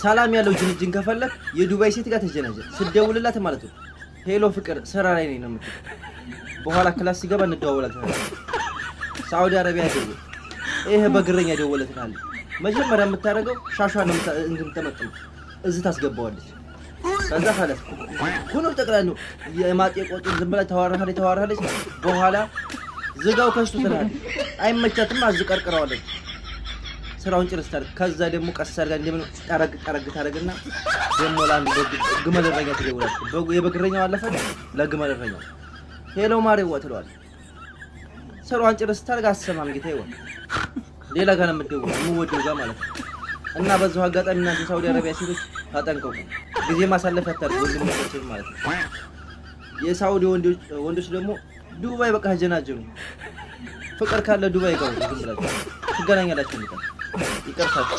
ሰላም ያለው ጅንጅን ከፈለክ የዱባይ ሴት ጋር ተጀናጀ ስደውልላት ማለት ነው ሄሎ ፍቅር ስራ ላይ ነኝ ነው የምትለው በኋላ ክላስ ሲገባ እንደዋወላታለን ሳውዲ አረቢያ ደውል ይሄ በግረኛ ደውለታል መጀመሪያ የምታረገው ሻሻን እንድትመጥም እዚህ ታስገባዋለች ከዛ ካለስ ሁሉ ተቀላሉ የማጤ ቆጥ ዝም ብላ ተዋራለች በኋላ ዝጋው ከሱ ትላለች አይመቻትም አዝቀርቅራዋለች ስራውን ጨርሳል ከዛ ደግሞ ቀሳር ጋር እንደምን ጠረግ ታረግና ደሞ ላንድ ግመል ረኛ ትደውላለች የበግረኛው አለፈ ለግመል ረኛ ሄሎ ማሬው ወትሏል ስራውን ጨርሳል ጋር አሰማም ጌታ ይወል ሌላ ጋር የምትደውለው ጋር ማለት ነው እና በዛው አጋጣሚ እናንተ ሳውዲ አረቢያ ሴቶች ታጠንቀቁ ጊዜ ማሳለፍ ያታርጉ ወንድሞቻችን ማለት ነው የሳውዲ ወንዶች ደግሞ ዱባይ በቃ ጀናጀኑ ፍቅር ካለ ዱባይ ጋር ዝም ብላችሁ ትገናኛላችሁ ይቀርታችሁ